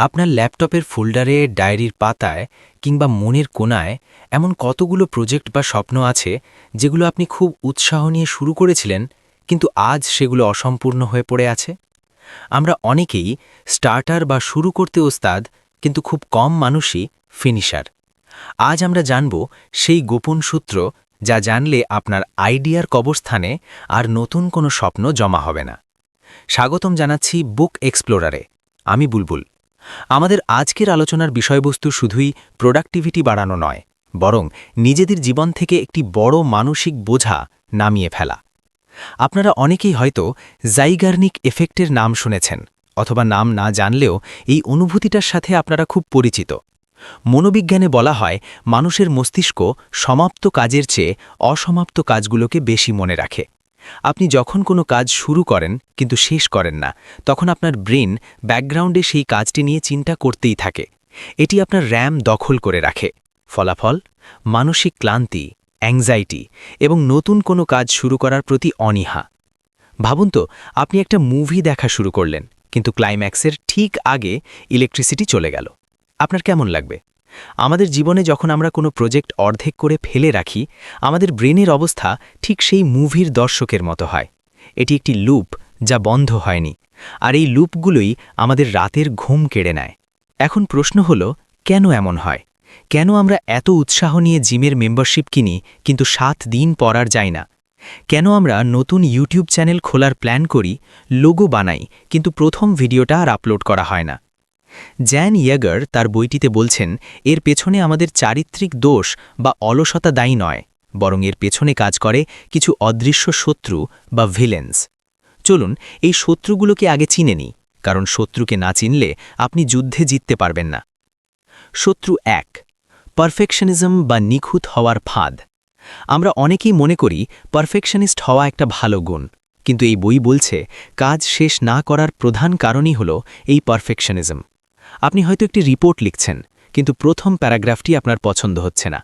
আপনার ল্যাপটপের ফোল্ডারে, ডায়েরির পাতায় কিংবা মনের কোণায় এমন কতগুলো প্রজেক্ট বা স্বপ্ন আছে যেগুলো আপনি খুব উৎসাহ নিয়ে শুরু করেছিলেন, কিন্তু আজ সেগুলো অসম্পূর্ণ হয়ে পড়ে আছে? আমরা অনেকেই স্টার্টার বা শুরু করতে ওস্তাদ, কিন্তু খুব কম মানুষই ফিনিশার। আজ আমরা জানব সেই গোপন সূত্র, যা জানলে আপনার আইডিয়ার কবরস্থানে আর নতুন কোনো স্বপ্ন জমা হবে না। স্বাগতম জানাচ্ছি বুক এক্সপ্লোরারে। আমি বুলবুল। আমাদের আজকের আলোচনার বিষয়বস্তু শুধুই প্রোডাক্টিভিটি বাড়ানো নয়, বরং নিজেদের জীবন থেকে একটি বড় মানসিক বোঝা নামিয়ে ফেলা। আপনারা অনেকেই হয়তো জাইগার্নিক এফেক্টের নাম শুনেছেন, অথবা নাম না জানলেও এই অনুভূতিটার সাথে আপনারা খুব পরিচিত। মনোবিজ্ঞানে বলা হয়, মানুষের মস্তিষ্ক সমাপ্ত কাজের চেয়ে অসমাপ্ত কাজগুলোকে বেশি মনে রাখে। আপনি যখন কোনো কাজ শুরু করেন কিন্তু শেষ করেন না, তখন আপনার ব্রেন ব্যাকগ্রাউন্ডে সেই কাজটি নিয়ে চিন্তা করতেই থাকে। এটি আপনার র্যাম দখল করে রাখে। ফলাফল, মানসিক ক্লান্তি, অ্যাংজাইটি এবং নতুন কোনো কাজ শুরু করার প্রতি অনীহা। ভাবুন তো, আপনি একটা মুভি দেখা শুরু করলেন, কিন্তু ক্লাইম্যাক্সের ঠিক আগে ইলেকট্রিসিটি চলে গেল। আপনার কেমন লাগবে? আমাদের জীবনে যখন আমরা কোনো প্রজেক্ট অর্ধেক করে ফেলে রাখি, আমাদের ব্রেনের অবস্থা ঠিক সেই মুভির দর্শকের মতো হয়। এটি একটি লুপ, যা বন্ধ হয়নি, আর এই লুপগুলোই আমাদের রাতের ঘুম কেড়ে নেয়। এখন প্রশ্ন হলো, কেন এমন হয়? কেন আমরা এত উৎসাহ নিয়ে জিমের মেম্বারশিপ কিনি, কিন্তু 7 দিন পর আর যাই না? কেন আমরা নতুন ইউটিউব চ্যানেল খোলার প্ল্যান করি, লোগো বানাই, কিন্তু প্রথম ভিডিওটা আর আপলোড করা হয় না? জ্যান ইয়াগার তার বইটিতে বলছেন, এর পেছনে আমাদের চারিত্রিক দোষ বা অলসতা দায়ী নয়, বরং এর পেছনে কাজ করে কিছু অদৃশ্য শত্রু বা ভিলেন্স। চলুন এই শত্রুগুলোকে আগে চিনে নিই, কারণ শত্রুকে না চিনলে আপনি যুদ্ধে জিততে পারবেন না। শত্রু 1, পারফেকশনিজম বা নিখুঁত হওয়ার ফাঁদ। আমরা অনেকেই মনে করি পারফেকশনিস্ট হওয়া একটা ভালো গুণ, কিন্তু এই বই বলছে কাজ শেষ না করার প্রধান কারণই হলো এই পারফেকশনিজম। আপনি হয়তো একটি রিপোর্ট লিখছেন, কিন্তু প্রথম প্যারাগ্রাফটি আপনার পছন্দ হচ্ছে না।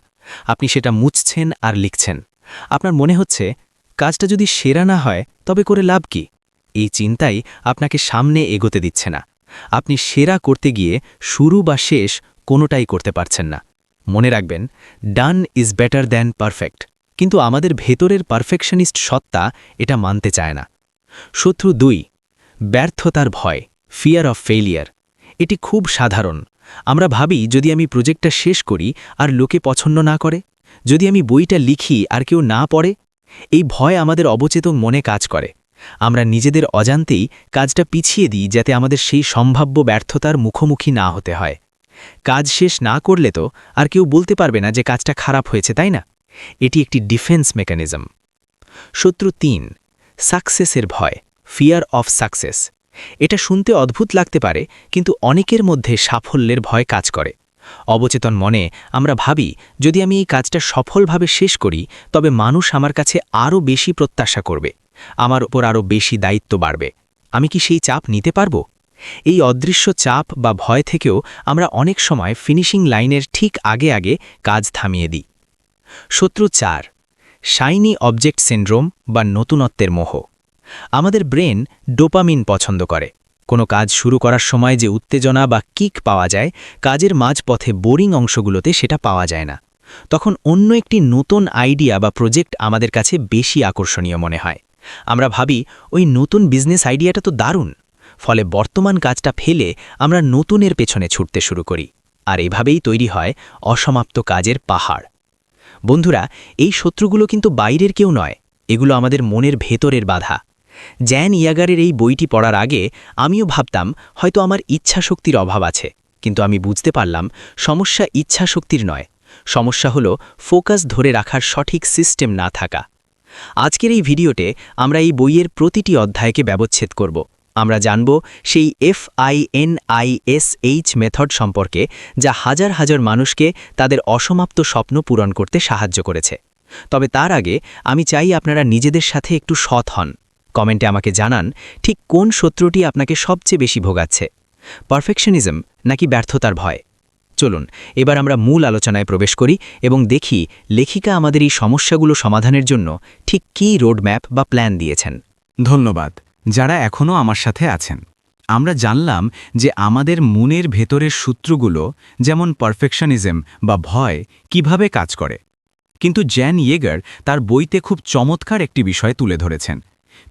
আপনি সেটা মুছছেন আর লিখছেন। আপনার মনে হচ্ছে, কাজটা যদি সেরা না হয় তবে করে লাভ কি? এই চিন্তাই আপনাকে সামনে এগোতে দিচ্ছে না। আপনি সেরা করতে গিয়ে শুরু বা শেষ কোনোটাই করতে পারছেন না। মনে রাখবেন, done is better than perfect, কিন্তু আমাদের ভেতরের পারফেকশনিস্ট সত্তা এটা মানতে চায় না। শত্রু 2, ব্যর্থতার ভয়, ফিয়ার অফ ফেইলিয়ার। এটি খুব সাধারণ। আমরা ভাবি, যদি আমি প্রজেক্টটা শেষ করি আর লোকে পছন্দ না করে, যদি আমি বইটা লিখি আর কেউ না পড়ে, এই ভয় আমাদের অবচেতন মনে কাজ করে। আমরা নিজেদের অজান্তেই কাজটা পিছিয়ে দিই, যাতে আমাদের সেই সম্ভাব্য ব্যর্থতার মুখোমুখি না হতে হয়। কাজ শেষ না করলে তো আর কেউ বলতে পারবে না যে কাজটা খারাপ হয়েছে, তাই না? এটি একটি ডিফেন্স মেকানিজম। শত্রু 3, সাকসেসের ভয়, ফিয়ার অফ সাকসেস। এটা শুনতে অদ্ভুত লাগতে পারে, কিন্তু অনেকের মধ্যে সাফল্যের ভয় কাজ করে। অবচেতন মনে আমরা ভাবি, যদি আমি এই কাজটা সফলভাবে শেষ করি, তবে মানুষ আমার কাছে আরও বেশি প্রত্যাশা করবে, আমার ওপর আরও বেশি দায়িত্ব বাড়বে। আমি কি সেই চাপ নিতে পারবো? এই অদৃশ্য চাপ বা ভয় থেকেও আমরা অনেক সময় ফিনিশিং লাইনের ঠিক আগে আগে কাজ থামিয়ে দিই। শত্রু 4, শাইনি অবজেক্ট সিন্ড্রোম বা নতুনত্বের মোহ। আমাদের ব্রেন ডোপামিন পছন্দ করে। কোনো কাজ শুরু করার সময় যে উত্তেজনা বা কিক পাওয়া যায়, কাজের মাঝপথে বোরিং অংশগুলোতে সেটা পাওয়া যায় না। তখন অন্য একটি নতুন আইডিয়া বা প্রজেক্ট আমাদের কাছে বেশি আকর্ষণীয় মনে হয়। আমরা ভাবি, ওই নতুন বিজনেস আইডিয়াটা তো দারুণ। ফলে বর্তমান কাজটা ফেলে আমরা নতুনের পেছনে ছুটতে শুরু করি, আর এভাবেই তৈরি হয় অসমাপ্ত কাজের পাহাড়। বন্ধুরা, এই শত্রুগুলো কিন্তু বাইরের কেউ নয়, এগুলো আমাদের মনের ভেতরের বাধা। জ্যান ইয়াগারের এই বইটি পড়ার আগে আমিও ভাবতাম হয়তো আমার ইচ্ছাশক্তির অভাব আছে, কিন্তু আমি বুঝতে পারলাম সমস্যা ইচ্ছাশক্তির নয়, সমস্যা হলো ফোকাস ধরে রাখার সঠিক সিস্টেম না থাকা। আজকের এই ভিডিওতে আমরা এই বইয়ের প্রতিটি অধ্যায়কে ব্যবচ্ছেদ করব। আমরা জানব সেই FINISH মেথড সম্পর্কে, যা হাজার হাজার মানুষকে তাদের অসমাপ্ত স্বপ্ন পূরণ করতে সাহায্য করেছে। তবে তার আগে আমি চাই আপনারা নিজেদের সাথে একটু সৎ হন। কমেন্টে আমাকে জানান, ঠিক কোন শত্রুটি আপনাকে সবচেয়ে বেশি ভোগাচ্ছে, পারফেকশনিজম নাকি ব্যর্থতার ভয়? চলুন এবার আমরা মূল আলোচনায় প্রবেশ করি এবং দেখি লেখিকা আমাদের এই সমস্যাগুলো সমাধানের জন্য ঠিক কী রোডম্যাপ বা প্ল্যান দিয়েছেন। ধন্যবাদ যারা এখনও আমার সাথে আছেন। আমরা জানলাম যে আমাদের মনের ভেতরের সূত্রগুলো যেমন পারফেকশনিজম বা ভয় কিভাবে কাজ করে। কিন্তু জ্যান ইয়েগার তার বইতে খুব চমৎকার একটি বিষয় তুলে ধরেছেন।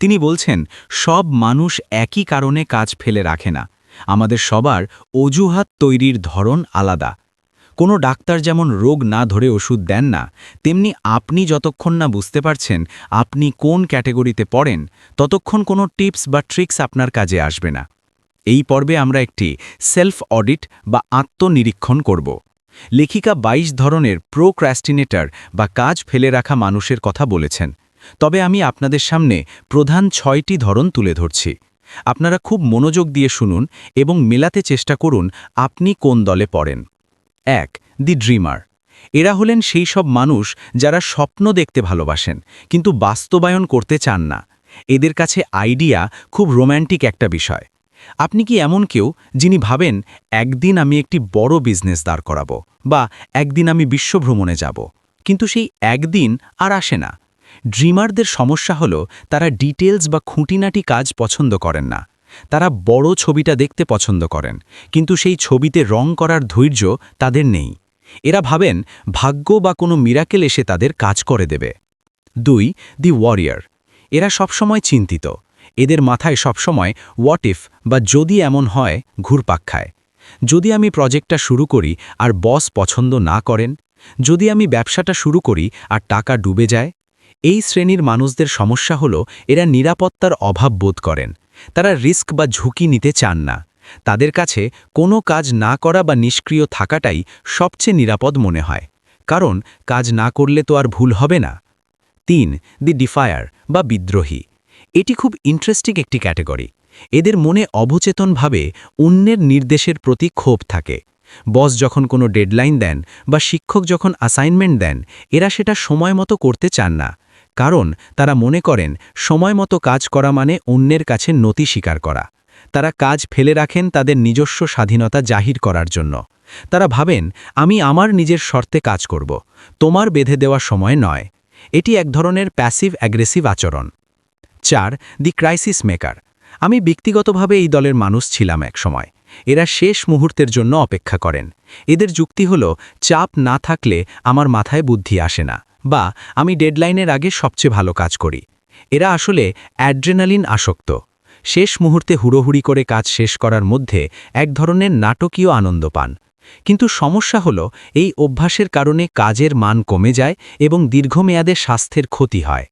তিনি বলছেন, সব মানুষ একই কারণে কাজ ফেলে রাখে না। আমাদের সবার অজুহাত তৈরির ধরন আলাদা। কোনো ডাক্তার যেমন রোগ না ধরে ওষুধ দেন না, তেমনি আপনি যতক্ষণ না বুঝতে পারছেন আপনি কোন ক্যাটেগরিতে পড়েন, ততক্ষণ কোনো টিপস বা ট্রিক্স আপনার কাজে আসবে না। এই পর্বে আমরা একটি সেলফ অডিট বা আত্মনিরীক্ষণ করব। লেখিকা ২২ ধরনের প্রোক্রাস্টিনেটর বা কাজ ফেলে রাখা মানুষের কথা বলেছেন, তবে আমি আপনাদের সামনে প্রধান ৬টি ধরন তুলে ধরছি। আপনারা খুব মনোযোগ দিয়ে শুনুন এবং মেলাতে চেষ্টা করুন আপনি কোন দলে পড়েন। ১. দি ড্রিমার। এরা হলেন সেই সব মানুষ যারা স্বপ্ন দেখতে ভালোবাসেন কিন্তু বাস্তবায়ন করতে চান না। এদের কাছে আইডিয়া খুব রোম্যান্টিক একটা বিষয়। আপনি কি এমন কেউ যিনি ভাবেন একদিন আমি একটি বড় বিজনেস দাঁড় করাবো বা একদিন আমি বিশ্বভ্রমণে যাব, কিন্তু সেই একদিন আর আসে না? ড্রিমারদের সমস্যা হলো তারা ডিটেলস বা খুঁটিনাটি কাজ পছন্দ করেন না। তারা বড় ছবিটা দেখতে পছন্দ করেন, কিন্তু সেই ছবিতে রং করার ধৈর্য তাদের নেই। এরা ভাবেন ভাগ্য বা কোনো মিরাকেল এসে তাদের কাজ করে দেবে। ২. দি ওয়ারিয়র। এরা সবসময় চিন্তিত। এদের মাথায় সবসময় হোয়াট ইফ বা যদি এমন হয় ঘুরপাক খায়। যদি আমি প্রজেক্টটা শুরু করি আর বস পছন্দ না করেন, যদি আমি ব্যবসাটা শুরু করি আর টাকা ডুবে যায়। এই শ্রেণীর মানুষদের সমস্যা হলো এরা নিরাপত্তার অভাব বোধ করেন। তারা রিস্ক বা ঝুঁকি নিতে চান না। তাদের কাছে কোনো কাজ না করা বা নিষ্ক্রিয় থাকাটাই সবচেয়ে নিরাপদ মনে হয়, কারণ কাজ না করলে তো আর ভুল হবে না। ৩. দি ডিফায়ার বা বিদ্রোহী। এটি খুব ইন্টারেস্টিং একটি ক্যাটেগরি। এদের মনে অবচেতনভাবে অন্যের নির্দেশের প্রতি ক্ষোভ থাকে। বস যখন কোনো ডেডলাইন দেন বা শিক্ষক যখন অ্যাসাইনমেন্ট দেন, এরা সেটা সময় মতো করতে চান না, কারণ তারা মনে করেন সময় মতো কাজ করা মানে অন্যের কাছে নতি স্বীকার করা। তারা কাজ ফেলে রাখেন তাদের নিজস্ব স্বাধীনতা জাহির করার জন্য। তারা ভাবেন আমি আমার নিজের শর্তে কাজ করব, তোমার বেঁধে দেওয়া সময় নয়। এটি এক ধরনের প্যাসিভ অ্যাগ্রেসিভ আচরণ। ৪. দি ক্রাইসিস মেকার। আমি ব্যক্তিগতভাবে এই দলের মানুষ ছিলাম এক সময়। এরা শেষ মুহূর্তের জন্য অপেক্ষা করেন। এদের যুক্তি হল চাপ না থাকলে আমার মাথায় বুদ্ধি আসে না, বা আমি ডেডলাইনের আগে সবচেয়ে ভালো কাজ করি। এরা আসলে অ্যাড্রেনালিন আসক্ত। শেষ মুহূর্তে হুড়োহুড়ি করে কাজ শেষ করার মধ্যে এক ধরনের নাটকীয় আনন্দ পান। কিন্তু সমস্যা হলো এই অভ্যাসের কারণে কাজের মান কমে যায় এবং দীর্ঘমেয়াদে স্বাস্থ্যের ক্ষতি হয়।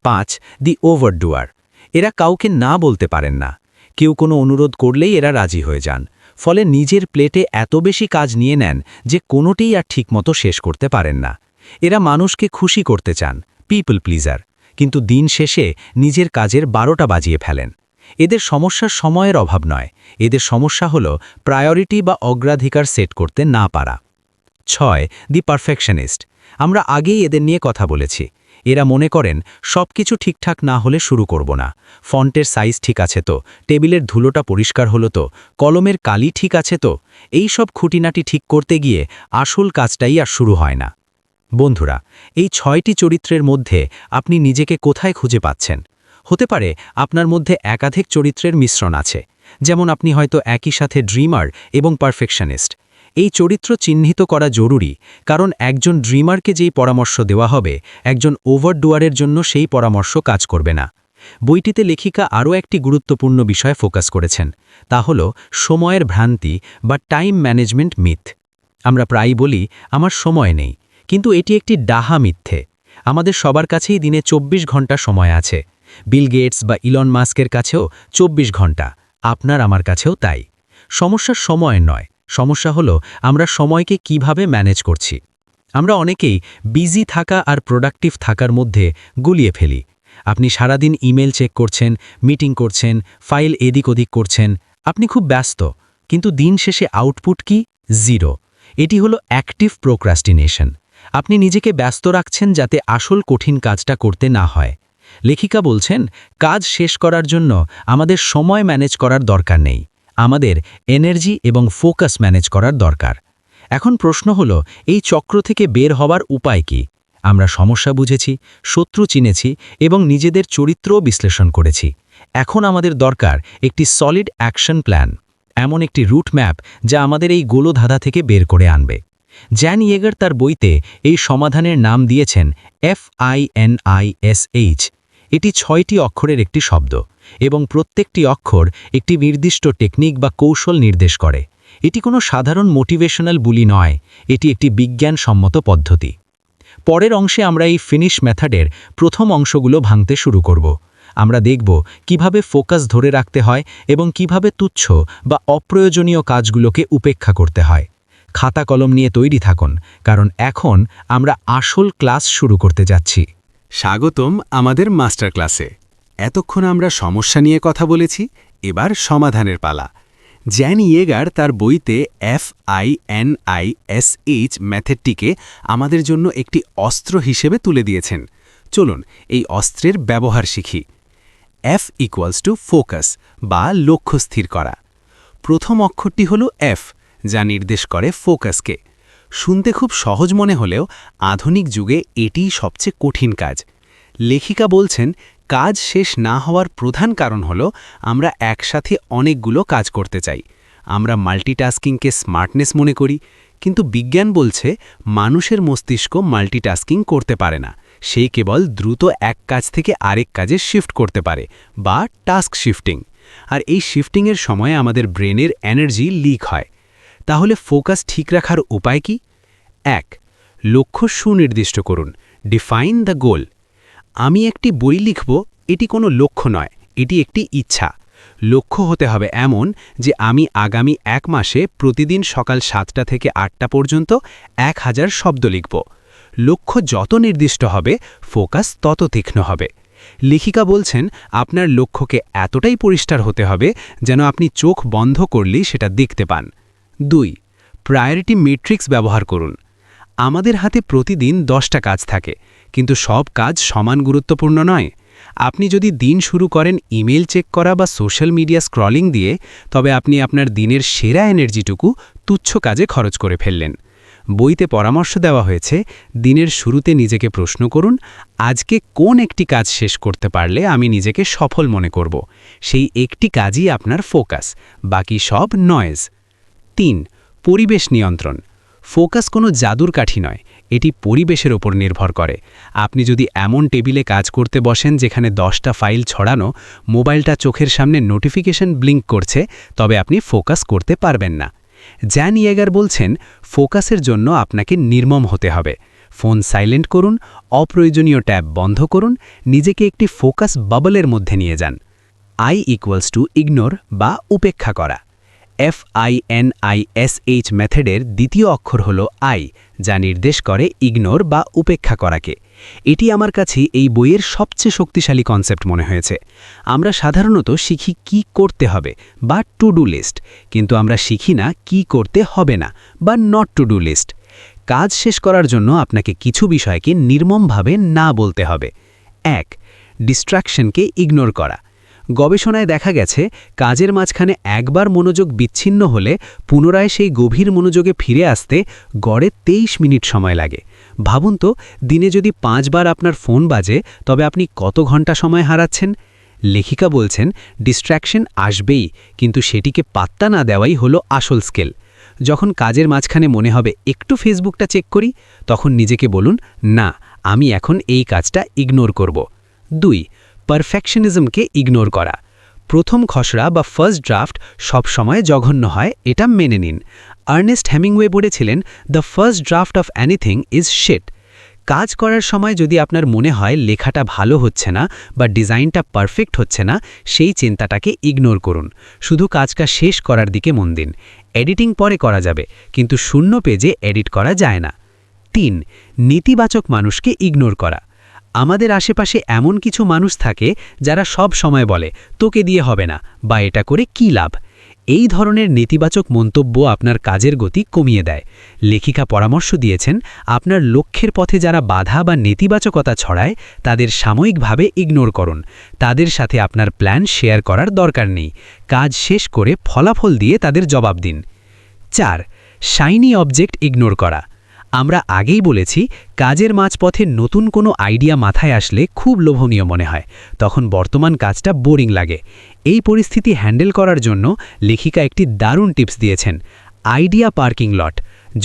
৫. দি ওভারডুয়ার। এরা কাউকে না বলতে পারেন না। কেউ কোনো অনুরোধ করলেই এরা রাজি হয়ে যান, ফলে নিজের প্লেটে এত বেশি কাজ নিয়ে নেন যে কোনোটিই আর ঠিকমতো শেষ করতে পারেন না। এরা মানুষকে খুশি করতে চান, পিপল প্লিজার, কিন্তু দিন শেষে নিজের কাজের ১২টা বাজিয়ে ফেলেন। এদের সমস্যার সময়ের অভাব নয়, এদের সমস্যা হলো প্রায়োরিটি বা অগ্রাধিকার সেট করতে না পারা। ৬. দি পারফেকশনিস্ট। আমরা আগেই এদের নিয়ে কথা বলেছি। এরা মনে করেন সবকিছু ঠিকঠাক না হলে শুরু করব না। ফন্টের সাইজ ঠিক আছে তো, টেবিলের ধুলোটা পরিষ্কার হলো তো, কলমের কালি ঠিক আছে তো, এই সব খুঁটিনাটি ঠিক করতে গিয়ে আসল কাজটাই আর শুরু হয় না। বন্ধুরা, এই ৬টি চরিত্রের মধ্যে আপনি নিজেকে কোথায় খুঁজে পাচ্ছেন? হতে পারে আপনার মধ্যে একাধিক চরিত্রের মিশ্রণ আছে, যেমন আপনি হয়তো একই সাথে ড্রিমার এবং পারফেকশনিস্ট। এই চরিত্র চিহ্নিত করা জরুরি, কারণ একজন ড্রিমারকে যেই পরামর্শ দেওয়া হবে, একজন ওভারডুয়ারের জন্য সেই পরামর্শ কাজ করবে না। বইটিতে লেখিকা আরও একটি গুরুত্বপূর্ণ বিষয়ে ফোকাস করেছেন, তা হল সময়ের ভ্রান্তি বা টাইম ম্যানেজমেন্ট মিথ। আমরা প্রায়ই বলি আমার সময় নেই, কিন্তু এটি একটি ডাহা মিথ্যে। আমাদের সবার কাছেই দিনে ২৪ ঘন্টা সময় আছে। বিল গেটস বা ইলন মাস্কের কাছেও ২৪ ঘন্টা, আপনার আমার কাছেও তাই। সমস্যা সময় নয়, সমস্যা হলো আমরা সময়কে কিভাবে ম্যানেজ করছি। আমরা অনেকেই বিজি থাকা আর প্রোডাক্টিভ থাকার মধ্যে গুলিয়ে ফেলি। আপনি সারাদিন ইমেল চেক করছেন, মিটিং করছেন, ফাইল এদিক ওদিক করছেন, আপনি খুব ব্যস্ত, কিন্তু দিন শেষে আউটপুট কি? জিরো। এটি হলো অ্যাক্টিভ প্রোক্রাস্টিনেশন। আপনি নিজেকে ব্যস্ত রাখছেন যাতে আসল কঠিন কাজটা করতে না হয়। লেখিকা বলছেন কাজ শেষ করার জন্য আমাদের সময় ম্যানেজ করার দরকার নেই, আমাদের এনার্জি এবং ফোকাস ম্যানেজ করার দরকার। এখন প্রশ্ন হলো এই চক্র থেকে বের হওয়ার উপায় কি? আমরা সমস্যা বুঝেছি, শত্রু চিনেছি এবং নিজেদের চরিত্রও বিশ্লেষণ করেছি। এখন আমাদের দরকার একটি সলিড অ্যাকশন প্ল্যান, এমন একটি রুট ম্যাপ যা আমাদের এই গোলধাঁধা থেকে বের করে আনবে। জ্যান ইয়েগার তার বইতে এই সমাধানের নাম দিয়েছেন FINISH। এটি 6টি অক্ষরের একটি শব্দ এবং প্রত্যেকটি অক্ষর একটি নির্দিষ্ট টেকনিক বা কৌশল নির্দেশ করে। এটি কোনো সাধারণ মোটিভেশনাল বুলি নয়, এটি একটি বিজ্ঞানসম্মত পদ্ধতি। পরের অংশে আমরা এই ফিনিশ মেথডের প্রথম অংশগুলো ভাঙতে শুরু করব। আমরা দেখব কিভাবে ফোকাস ধরে রাখতে হয় এবং কিভাবে তুচ্ছ বা অপ্রয়োজনীয় কাজগুলোকে উপেক্ষা করতে হয়। খাতা কলম নিয়ে তৈরি থাকুন, কারণ এখন আমরা আসল ক্লাস শুরু করতে যাচ্ছি। স্বাগতম আমাদের মাস্টার ক্লাসে। এতক্ষণ আমরা সমস্যা নিয়ে কথা বলেছি, এবার সমাধানের পালা। জ্যান ইয়েগার তার বইতে FINISH মেথডটিকে আমাদের জন্য একটি অস্ত্র হিসেবে তুলে দিয়েছেন। চলুন এই অস্ত্রের ব্যবহার শিখি। F = ফোকাস বা লক্ষ্য স্থির করা। প্রথম অক্ষরটি হল F, যা নির্দেশ করে ফোকাসকে। শুনতে খুব সহজ মনে হলেও আধুনিক যুগে এটিই সবচেয়ে কঠিন কাজ। লেখিকা বলছেন, কাজ শেষ না হওয়ার প্রধান কারণ হল আমরা একসাথে অনেকগুলো কাজ করতে চাই। আমরা মাল্টিটাস্কিংকে স্মার্টনেস মনে করি, কিন্তু বিজ্ঞান বলছে মানুষের মস্তিষ্ক মাল্টিটাস্কিং করতে পারে না। সেই কেবল দ্রুত এক কাজ থেকে আরেক কাজে শিফট করতে পারে, বা টাস্ক শিফটিং। আর এই শিফটিংয়ের সময় আমাদের ব্রেনের এনার্জি লিক হয়। তাহলে ফোকাস ঠিক রাখার উপায় কি? 1. লক্ষ্য সুনির্দিষ্ট করুন। ডিফাইন দ্য গোল। আমি একটি বই লিখব, এটি কোনো লক্ষ্য নয়, এটি একটি ইচ্ছা। লক্ষ্য হতে হবে এমন যে আমি আগামী 1 মাসে প্রতিদিন সকাল 7টা থেকে 8টা পর্যন্ত 1000 শব্দ লিখব। লক্ষ্য যত নির্দিষ্ট হবে, ফোকাস তত তীক্ষ্ণ হবে। লেখিকা বলছেন, আপনার লক্ষ্যকে এতটাই পরিষ্কার হতে হবে যেন আপনি চোখ বন্ধ করলেই সেটা দেখতে পান। 2. প্রায়োরিটি ম্যাট্রিক্স ব্যবহার করুন। আমাদের হাতে প্রতিদিন 10টা কাজ থাকে, কিন্তু সব কাজ সমান গুরুত্বপূর্ণ নয়। আপনি যদি দিন শুরু করেন ইমেল চেক করা বা সোশ্যাল মিডিয়া স্ক্রলিং দিয়ে, তবে আপনি আপনার দিনের সেরা এনার্জিটুকু তুচ্ছ কাজে খরচ করে ফেললেন। বইতে পরামর্শ দেওয়া হয়েছে, দিনের শুরুতে নিজেকে প্রশ্ন করুন, আজকে কোন একটি কাজ শেষ করতে পারলে আমি নিজেকে সফল মনে করব। সেই একটি কাজই আপনার ফোকাস, বাকি সব নয়েজ। 3. পরিবেশ নিয়ন্ত্রণ। ফোকাস কোনো জাদুর কাঠি নয়, এটি পরিবেশের ওপর নির্ভর করে। আপনি যদি এমন টেবিলে কাজ করতে বসেন যেখানে 10টা ফাইল ছড়ানো, মোবাইলটা চোখের সামনে নোটিফিকেশন ব্লিঙ্ক করছে, তবে আপনি ফোকাস করতে পারবেন না। জ্যান ইয়েগার বলছেন, ফোকাসের জন্য আপনাকে নির্মম হতে হবে। ফোন সাইলেন্ট করুন, অপ্রয়োজনীয় ট্যাব বন্ধ করুন, নিজেকে একটি ফোকাস বাবলের মধ্যে নিয়ে যান। I = ইগনোর বা উপেক্ষা করা। FINISH মেথডের দ্বিতীয় অক্ষর হল I, যা নির্দেশ করে ইগনোর বা উপেক্ষা করাকে। এটি আমার কাছে এই বইয়ের সবচেয়ে শক্তিশালী কনসেপ্ট মনে হয়েছে। আমরা সাধারণত শিখি কি করতে হবে বা টু ডু লিস্ট, কিন্তু আমরা শিখি না কি করতে হবে না বা নট টু ডু লিস্ট। কাজ শেষ করার জন্য আপনাকে কিছু বিষয়কে নির্মমভাবে না বলতে হবে। 1. ডিস্ট্রাকশনকে ইগনোর করা। গবেষণায় দেখা গেছে, কাজের মাঝখানে একবার মনোযোগ বিচ্ছিন্ন হলে পুনরায় সেই গভীর মনোযোগে ফিরে আসতে গড়ে 23 মিনিট সময় লাগে। ভাবুন তো, দিনে যদি 5 বার আপনার ফোন বাজে, তবে আপনি কত ঘন্টা সময় হারাচ্ছেন? লেখিকা বলছেন, ডিস্ট্র্যাকশন আসবেই, কিন্তু সেটিকে পাত্তা না দেওয়াই হলো আসল স্কেল। যখন কাজের মাঝখানে মনে হবে একটু ফেসবুকটা চেক করি, তখন নিজেকে বলুন, না, আমি এখন এই কাজটা ইগনোর করব। 2. পারফেকশনিজমকে ইগনোর করা। প্রথম খসড়া বা ফার্স্ট ড্রাফট সবসময় জঘন্য হয়, এটা মেনে নিন। আর্নেস্ট হেমিংওয়ে বলেছিলেন, the first draft of anything is shit. কাজ করার সময় যদি আপনার মনে হয় লেখাটা ভালো হচ্ছে না বা ডিজাইনটা পারফেক্ট হচ্ছে না, সেই চিন্তাটাকে ইগনোর করুন। শুধু কাজটা শেষ করার দিকে মন দিন। এডিটিং পরে করা যাবে, কিন্তু শূন্য পেজে এডিট করা যায় না। 3. নেতিবাচক মানুষকে ইগনোর করা। আমাদের আশেপাশে এমন কিছু মানুষ থাকে যারা সব সময় বলে, তোকে দিয়ে হবে না বা এটা করে কী লাভ। এই ধরনের নেতিবাচক মন্তব্য আপনার কাজের গতি কমিয়ে দেয়। লেখিকা পরামর্শ দিয়েছেন, আপনার লক্ষ্যের পথে যারা বাধা বা নেতিবাচকতা ছড়ায়, তাদের সাময়িকভাবে ইগনোর করুন। তাদের সাথে আপনার প্ল্যান শেয়ার করার দরকার নেই। কাজ শেষ করে ফলাফল দিয়ে তাদের জবাব দিন। 4. শাইনি অবজেক্ট ইগনোর করা। আমরা আগেই বলেছি, কাজের মাঝপথে নতুন কোনো আইডিয়া মাথায় আসলে খুব লোভনীয় মনে হয়, তখন বর্তমান কাজটা বোরিং লাগে। এই পরিস্থিতি হ্যান্ডেল করার জন্য লেখিকা একটি দারুণ টিপস দিয়েছেন, আইডিয়া পার্কিং লট।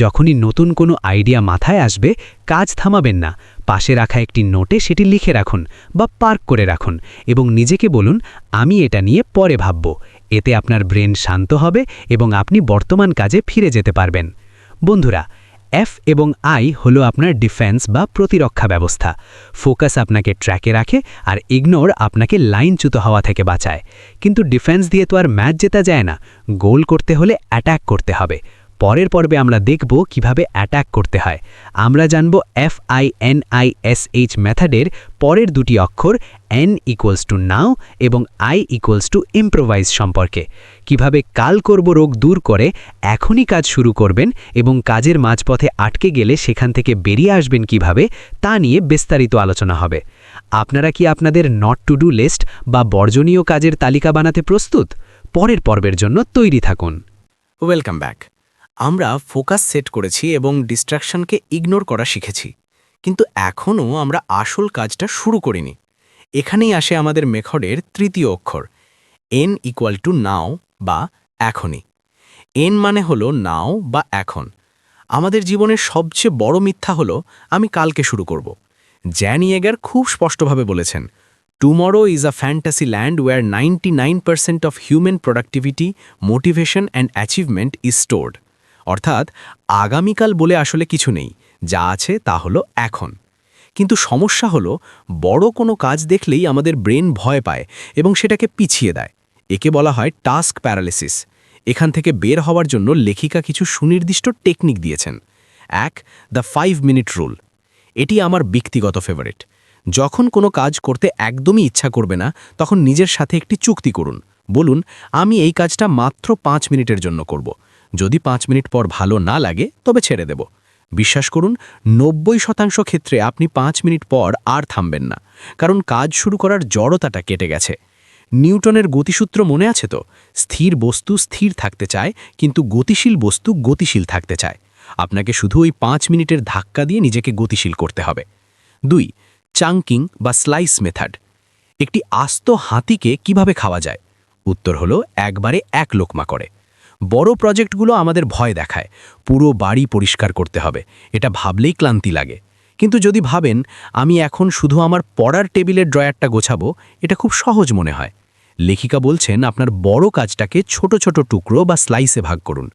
যখনই নতুন কোনো আইডিয়া মাথায় আসবে, কাজ থামাবেন না, পাশে রাখা একটি নোটে সেটি লিখে রাখুন বা পার্ক করে রাখুন এবং নিজেকে বলুন, আমি এটা নিয়ে পরে ভাবব। এতে আপনার ব্রেন শান্ত হবে এবং আপনি বর্তমান কাজে ফিরে যেতে পারবেন। বন্ধুরা, এফ এবং আই হলো আপনার ডিফেন্স বা প্রতিরক্ষা ব্যবস্থা। ফোকাস আপনাকে ট্র্যাকে রাখে আর ইগনোর আপনাকে লাইনচ্যুত হওয়া থেকে বাঁচায়। কিন্তু ডিফেন্স দিয়ে তো আর ম্যাচ জেতা যায় না, গোল করতে হলে অ্যাটাক করতে হবে। পরের পর্বে আমরা দেখব কিভাবে অ্যাটাক করতে হয়। আমরা জানব FINISH মেথডের পরের দুটি অক্ষর N = নাও এবং I = ইম্প্রোভাইজ সম্পর্কে, কিভাবে কাল করব রোগ দূর করে এখনই কাজ শুরু করবেন এবং কাজের মাঝপথে আটকে গেলে সেখান থেকে বেরিয়ে আসবেন কিভাবে, তা নিয়ে বিস্তারিত আলোচনা হবে। আপনারা কি আপনাদের নট টু ডু লিস্ট বা বর্জনীয় কাজের তালিকা বানাতে প্রস্তুত? পরের পর্বের জন্য তৈরি থাকুন। Welcome back. আমরা ফোকাস সেট করেছি এবং ডিস্ট্রাকশনকে ইগনোর করা শিখেছি, কিন্তু এখনও আমরা আসল কাজটা শুরু করিনি। এখানেই আসে আমাদের মেথডের তৃতীয় অক্ষর N = নাও বা এখনই। N মানে হলো নাও বা এখন। আমাদের জীবনের সবচেয়ে বড় মিথ্যা হলো আমি কালকে শুরু করব। জ্যান ইয়েগার খুব স্পষ্টভাবে বলেছেন, tomorrow is a fantasy land where 99% of human productivity, motivation and achievement is stored. অর্থাৎ আগামীকাল বলে আসলে কিছু নেই, যা আছে তা হলো এখন। কিন্তু সমস্যা হলো, বড় কোনো কাজ দেখলেই আমাদের ব্রেন ভয় পায় এবং সেটাকে পিছিয়ে দেয়। একে বলা হয় টাস্ক প্যারালিসিস। এখান থেকে বের হওয়ার জন্য লেখিকা কিছু সুনির্দিষ্ট টেকনিক দিয়েছেন। 1. The 5 minute rule. এটি আমার ব্যক্তিগত ফেভারিট। যখন কোনো কাজ করতে একদমই ইচ্ছা করবে না, তখন নিজের সাথে একটি চুক্তি করুন। বলুন, আমি এই কাজটা মাত্র 5 মিনিটের জন্য করব। যদি 5 মিনিট পর ভালো না লাগে তবে ছেড়ে দেব। বিশ্বাস করুন, 90% ক্ষেত্রে আপনি 5 মিনিট পর আর থামবেন না, কারণ কাজ শুরু করার জড়তাটা কেটে গেছে। নিউটনের গতিসূত্র মনে আছে তো? স্থির বস্তু স্থির থাকতে চায়, কিন্তু গতিশীল বস্তু গতিশীল থাকতে চায়। আপনাকে শুধু ওই 5 মিনিটের ধাক্কা দিয়ে নিজেকে গতিশীল করতে হবে। 2. চাঙ্কিং বা স্লাইস মেথড। একটি আস্ত হাতিকে কিভাবে খাওয়া যায়? উত্তর হলো একবারে এক লোকমা করে। বড় প্রজেক্টগুলো আমাদের ভয় দেখায়, পুরো বাড়ি পরিষ্কার করতে হবে, এটা ভাবলেই ক্লান্তি লাগে। কিন্তু যদি ভাবেন, আমি এখন শুধু আমার পড়ার টেবিলের ড্রয়ারটা গোছাবো, এটা খুব সহজ মনে হয়। লেখিকা বলছেন, আপনার বড় কাজটাকে ছোট ছোট টুকরো বা স্লাইসে ভাগ করুন।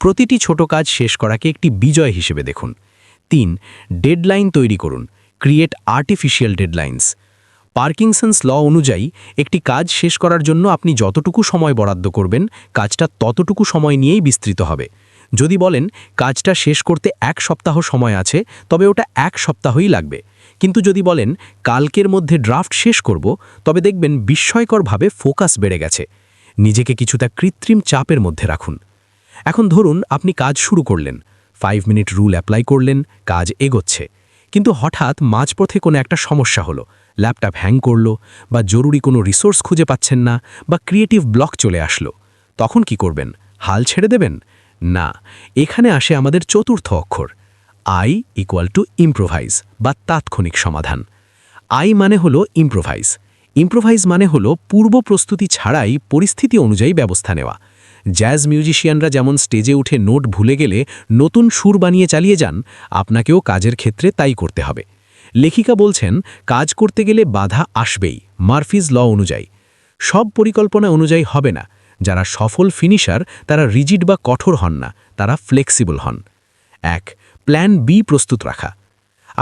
প্রতিটি ছোট কাজ শেষ করাকে একটি বিজয় হিসেবে দেখুন। 3. ডেডলাইন তৈরি করুন। Create artificial deadlines. Parkinson's law অনুযায়ী একটি কাজ শেষ করার জন্য আপনি যতটুকু সময় বরাদ্দ করবেন, কাজটা ততটুকু সময় নিয়েই বিস্তৃত হবে। যদি বলেন কাজটা শেষ করতে 1 সপ্তাহ সময় আছে, তবে ওটা 1 সপ্তাহই লাগবে। কিন্তু যদি বলেন কালকের মধ্যে ড্রাফট শেষ করব, তবে দেখবেন বিস্ময়করভাবে ফোকাস বেড়ে গেছে। নিজেকে কিছুটা কৃত্রিম চাপের মধ্যে রাখুন। এখন ধরুন আপনি কাজ শুরু করলেন, 5 মিনিট রুল অ্যাপ্লাই করলেন, কাজ এগোচ্ছে। কিন্তু হঠাৎ মাঝপথে কোনো একটা সমস্যা হলো, ল্যাপটপ হ্যাং করলো, বা জরুরি কোনো রিসোর্স খুঁজে পাচ্ছেন না, বা ক্রিয়েটিভ ব্লক চলে আসলো। তখন কি করবেন? হাল ছেড়ে দেবেন? না, এখানে আসে আমাদের চতুর্থ অক্ষর I = ইম্প্রোভাইজ বা তাৎক্ষণিক সমাধান। I মানে হলো ইম্প্রোভাইজ। ইম্প্রোভাইজ মানে হলো পূর্ব প্রস্তুতি ছাড়াই পরিস্থিতি অনুযায়ী ব্যবস্থা নেওয়া। জ্যাজ মিউজিশিয়ানরা যেমন স্টেজে উঠে নোট ভুলে গেলে নতুন সুর বানিয়ে চালিয়ে যান, আপনাকেও কাজের ক্ষেত্রে তাই করতে হবে। লেখিকা বলছেন, কাজ করতে গেলে বাধা আসবেই, মার্ফিজ ল অনুযায়ী। সব পরিকল্পনা অনুযায়ী হবে না। যারা সফল ফিনিশার তারা রিজিড বা কঠোর হন না, তারা ফ্লেক্সিবল হন। 1. প্ল্যান বি প্রস্তুত রাখা।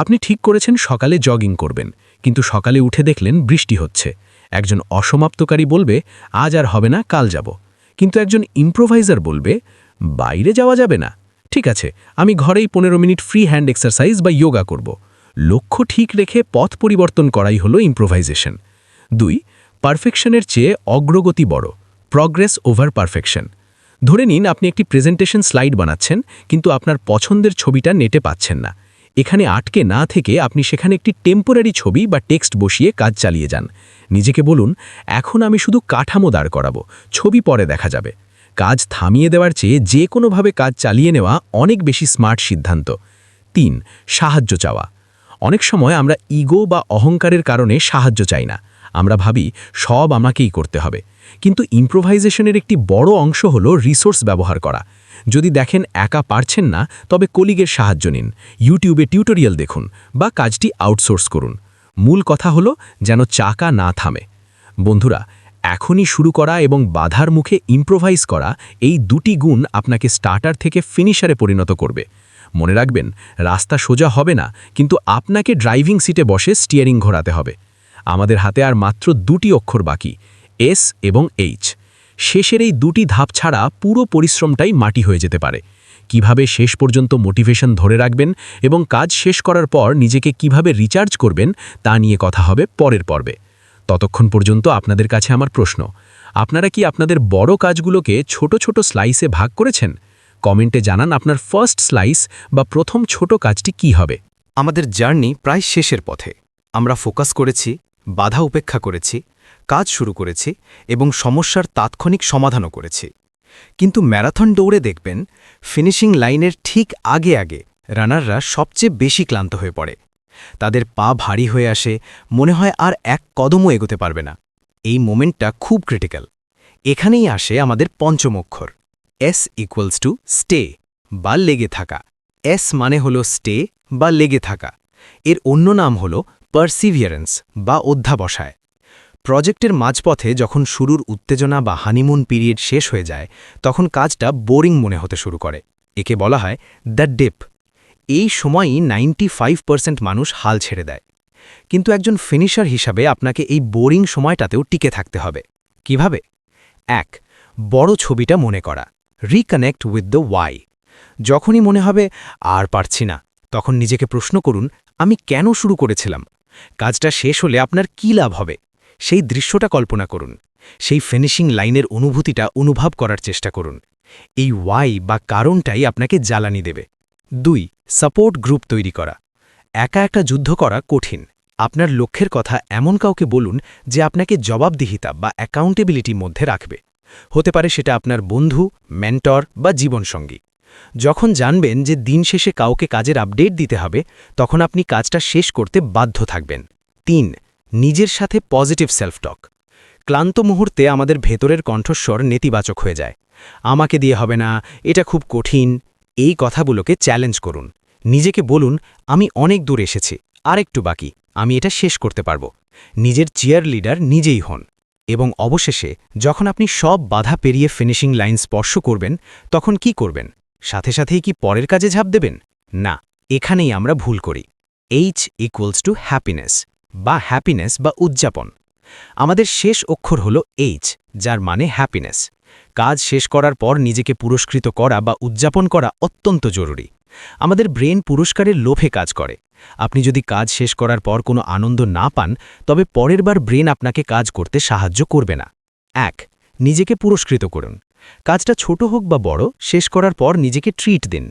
আপনি ঠিক করেছেন সকালে জগিং করবেন, কিন্তু সকালে উঠে দেখলেন বৃষ্টি হচ্ছে। একজন অসমাপ্তকারী বলবে, আজ আর হবে না, কাল যাব। কিন্তু একজন ইম্প্রোভাইজার বলবে, বাইরে যাওয়া যাবে না, ঠিক আছে, আমি ঘরেই 15 মিনিট ফ্রি হ্যান্ড এক্সারসাইজ বা যোগা করব। লক্ষ্য ঠিক রেখে পথ পরিবর্তন করাই হলো ইম্প্রোভাইজেশন। 2. পারফেকশনের চেয়ে অগ্রগতি বড়, প্রগ্রেস ওভার পারফেকশন। ধরে নিন আপনি একটি প্রেজেন্টেশন স্লাইড বানাচ্ছেন, কিন্তু আপনার পছন্দের ছবিটা নেটে পাচ্ছেন না। এখানে আটকে না থেকে আপনি সেখানে একটি টেম্পোরারি ছবি বা টেক্সট বসিয়ে কাজ চালিয়ে যান। নিজেকে বলুন, এখন আমি শুধু কাঠামো দাঁড় করাবো, ছবি পরে দেখা যাবে। কাজ থামিয়ে দেওয়ার চেয়ে যে কোনোভাবে কাজ চালিয়ে নেওয়া অনেক বেশি স্মার্ট সিদ্ধান্ত। 3. সাহায্য চাওয়া। অনেক সময় আমরা ইগো বা অহংকারের কারণে সাহায্য চাই না। আমরা ভাবি সব আমাকেই করতে হবে। কিন্তু ইম্প্রোভাইজেশনের একটি বড় অংশ হলো রিসোর্স ব্যবহার করা। যদি দেখেন একা পারছেন না, তবে কলিগের সাহায্য নিন, ইউটিউবে টিউটোরিয়াল দেখুন বা কাজটি আউটসোর্স করুন। মূল কথা হলো যেন চাকা না থামে। বন্ধুরা, এখনই শুরু করা এবং বাধার মুখে ইম্প্রোভাইজ করা, এই দুটি গুণ আপনাকে স্টার্টার থেকে ফিনিশারে পরিণত করবে। মনে রাখবেন, রাস্তা সোজা হবে না, কিন্তু আপনাকে ড্রাইভিং সিটে বসে স্টিয়ারিং ঘোরাতে হবে। আমাদের হাতে আর মাত্র 2টি অক্ষর বাকি, এস এবং এইচ। শেষের এই 2টি ধাপ ছাড়া পুরো পরিশ্রমটাই মাটি হয়ে যেতে পারে। কিভাবে শেষ পর্যন্ত মোটিভেশন ধরে রাখবেন এবং কাজ শেষ করার পর নিজেকে কিভাবে রিচার্জ করবেন, তা নিয়ে কথা হবে পরের পর্বে। ততক্ষণ পর্যন্ত আপনাদের কাছে আমার প্রশ্ন, আপনারা কি আপনাদের বড় কাজগুলোকে ছোট ছোট স্লাইসে ভাগ করেছেন? কমেন্টে জানান আপনার ফার্স্ট স্লাইস বা প্রথম ছোট কাজটি কি হবে। আমাদের জার্নি প্রায় শেষের পথে। আমরা ফোকাস করেছি, বাধা উপেক্ষা করেছি, কাজ শুরু করেছি এবং সমস্যার তাৎক্ষণিক সমাধানও করেছি। কিন্তু ম্যারাথন দৌড়ে দেখবেন, ফিনিশিং লাইনের ঠিক আগে আগে রানাররা সবচেয়ে বেশি ক্লান্ত হয়ে পড়ে। তাদের পা ভারী হয়ে আসে, মনে হয় আর এক কদমও এগোতে পারবে না। এই মোমেন্টটা খুব ক্রিটিক্যাল। এখানেই আসে আমাদের পঞ্চম অক্ষর, এস ইকুয়ালস টু স্টে বা লেগে থাকা। এস মানে হলো স্টে বা লেগে থাকা। এর অন্য নাম হলো পারসিভিয়ারেন্স বা অধ্যাবসায়। প্রজেক্টের মাঝপথে যখন শুরুর উত্তেজনা বা হানিমুন পিরিয়ড শেষ হয়ে যায়, তখন কাজটা বোরিং মনে হতে শুরু করে। একে বলা হয় দ্য ডিপ। এই সময়ই 95% মানুষ হাল ছেড়ে দেয়। কিন্তু একজন ফিনিশার হিসাবে আপনাকে এই বোরিং সময়টাতেও টিকে থাকতে হবে। কিভাবে? 1. বড় ছবিটা মনে করা, রিকানেক্ট উইথ দ্য ওয়াই। যখনই মনে হবে আর পারছি না, তখন নিজেকে প্রশ্ন করুন, আমি কেন শুরু করেছিলাম? কাজটা শেষ হলে আপনার কী লাভ হবে? সেই দৃশ্যটা কল্পনা করুন। সেই ফিনিশিং লাইনের অনুভূতিটা অনুভব করার চেষ্টা করুন। এই ওয়াই বা কারণটাই আপনাকে জ্বালানি দেবে। 2. সাপোর্ট গ্রুপ তৈরি করা। একা একটা যুদ্ধ করা কঠিন। আপনার লক্ষ্যের কথা এমন কাউকে বলুন যে আপনাকে জবাবদিহিতা বা অ্যাকাউন্টেবিলিটির মধ্যে রাখবে। হতে পারে সেটা আপনার বন্ধু, মেন্টর বা জীবনসঙ্গী। যখন জানবেন যে দিন শেষে কাউকে কাজের আপডেট দিতে হবে, তখন আপনি কাজটা শেষ করতে বাধ্য থাকবেন। 3. নিজের সাথে পজিটিভ সেলফ টক। ক্লান্ত মুহূর্তে আমাদের ভেতরের কণ্ঠস্বর নেতিবাচক হয়ে যায়। আমাকে দিয়ে হবে না, এটা খুব কঠিন। এই কথাগুলোকে চ্যালেঞ্জ করুন। নিজেকে বলুন, আমি অনেক দূর এসেছি, আর একটু বাকি, আমি এটা শেষ করতে পারব। নিজের চিয়ার লিডার নিজেই হন। এবং অবশেষে যখন আপনি সব বাধা পেরিয়ে ফিনিশিং লাইন স্পর্শ করবেন, তখন কি করবেন? সাথে সাথেই কি পরের কাজে ঝাঁপ দেবেন? না, এখানেই আমরা ভুল করি। এইচ ইকুয়ালস টু হ্যাপিনেস বা উদযাপন। আমাদের শেষ অক্ষর হলো এইচ, যার মানে হ্যাপিনেস। কাজ শেষ করার পর নিজেকে পুরস্কৃত করা বা উদযাপন করা অত্যন্ত জরুরি। আমাদের ব্রেন পুরস্কারের লোভে কাজ করে। আপনি যদি কাজ শেষ করার পর কোনো আনন্দ না পান, তবে পরের বার ব্রেন আপনাকে কাজ করতে সাহায্য করবে না। 1. নিজেকে পুরস্কৃত করুন। কাজটা ছোট হোক বা বড়, শেষ করার পর নিজেকে ট্রিট দিন।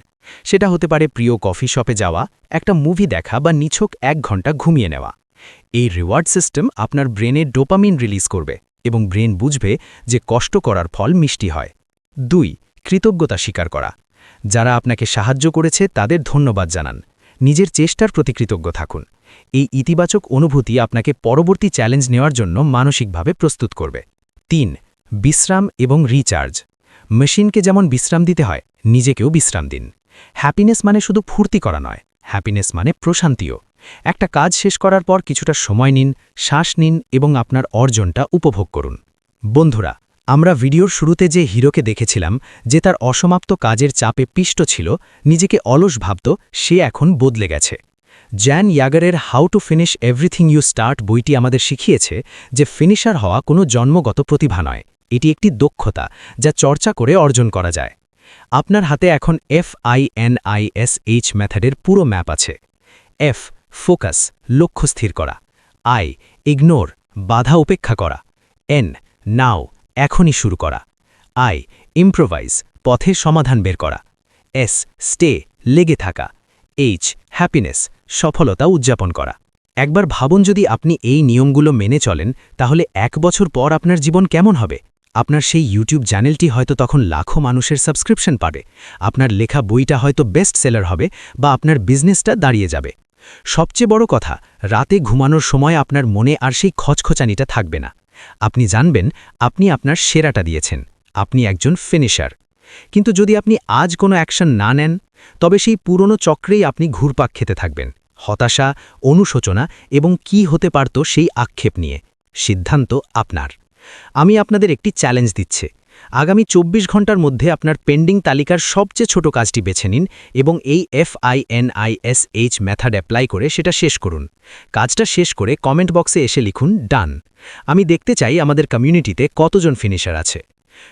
সেটা হতে পারে প্রিয় কফি শপে যাওয়া, একটা মুভি দেখা বা নিছক 1 ঘন্টা ঘুমিয়ে নেওয়া। এই রিওয়ার্ড সিস্টেম আপনার ব্রেনে ডোপামিন রিলিজ করবে এবং ব্রেন বুঝবে যে কষ্ট করার ফল মিষ্টি হয়। 2. কৃতজ্ঞতা স্বীকার করা। যারা আপনাকে সাহায্য করেছে তাদের ধন্যবাদ জানান। নিজের চেষ্টার প্রতি কৃতজ্ঞ থাকুন। এই ইতিবাচক অনুভূতি আপনাকে পরবর্তী চ্যালেঞ্জ নেওয়ার জন্য মানসিকভাবে প্রস্তুত করবে। 3. বিশ্রাম এবং রিচার্জ। মেশিনকে যেমন বিশ্রাম দিতে হয়, নিজেকেও বিশ্রাম দিন। হ্যাপিনেস মানে শুধু ফুর্তি করা নয়, হ্যাপিনেস মানে প্রশান্তিও। একটা কাজ শেষ করার পর কিছুটা সময় নিন, শ্বাস নিন এবং আপনার অর্জনটা উপভোগ করুন। বন্ধুরা, আমরা ভিডিওর শুরুতে যে হিরোকে দেখেছিলাম, যে তার অসমাপ্ত কাজের চাপে পিষ্ট ছিল, নিজেকে অলস ভাবত, সে এখন বদলে গেছে। জ্যান ইয়াগারের how to finish everything you start বইটি আমাদের শিখিয়েছে যে ফিনিশার হওয়া কোনো জন্মগত প্রতিভা নয়, এটি একটি দক্ষতা যা চর্চা করে অর্জন করা যায়। আপনার হাতে এখন FINISH মেথডের পুরো ম্যাপ আছে। F ফোকাস, লক্ষ্য স্থির করা। I ইগনোর, বাধা উপেক্ষা করা। N নাও, এখনই শুরু করা। I ইম্প্রোভাইজ, পথে সমাধান বের করা। S স্টে, লেগে থাকা। H হ্যাপিনেস, সফলতা উদযাপন করা। একবার ভাবুন, যদি আপনি এই নিয়মগুলো মেনে চলেন, তাহলে 1 বছর পর আপনার জীবন কেমন হবে? আপনার সেই ইউটিউব চ্যানেলটি হয়তো তখন লাখো মানুষের সাবস্ক্রিপশন পাবে, আপনার লেখা বইটা হয়তো বেস্ট সেলার হবে বা আপনার বিজনেসটা দাঁড়িয়ে যাবে। সবচেয়ে বড় কথা, রাতে ঘুমানোর সময় আপনার মনে আর সেই খচখচানিটা থাকবে না। আপনি জানবেন আপনি আপনার সেরাটা দিয়েছেন, আপনি একজন ফিনিশার। কিন্তু যদি আপনি আজ কোনো অ্যাকশন না নেন, তবে সেই পুরনো চক্রেই আপনি ঘুরপাক খেতে থাকবেন, হতাশা, অনুশোচনা এবং কি হতে পারত সেই আক্ষেপ নিয়ে। সিদ্ধান্ত আপনার। আমি আপনাদের একটি চ্যালেঞ্জ দিচ্ছি। আগামী 24 ঘন্টার মধ্যে আপনার পেন্ডিং তালিকার সবচেয়ে ছোট কাজটি বেছে নিন এবং এই FINISH মেথড অ্যাপ্লাই করে সেটা শেষ করুন। কাজটা শেষ করে কমেন্ট বক্সে এসে লিখুন ডান। আমি দেখতে চাই আমাদের কমিউনিটিতে কতজন ফিনিশার আছে।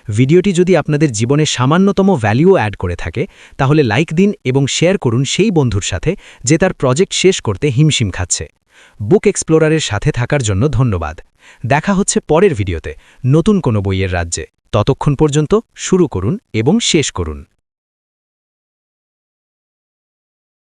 ভিডিওটি যদি আপনাদের জীবনে সামান্যতম ভ্যালুও অ্যাড করে থাকে, তাহলে লাইক দিন এবং শেয়ার করুন সেই বন্ধুর সাথে যে তার প্রজেক্ট শেষ করতে হিমশিম খাচ্ছে। বুক এক্সপ্লোরারের সাথে থাকার জন্য ধন্যবাদ। দেখা হচ্ছে পরের ভিডিওতে নতুন কোনো বইয়ের রাজ্যে। ততক্ষণ পর্যন্ত শুরু করুন এবং শেষ করুন।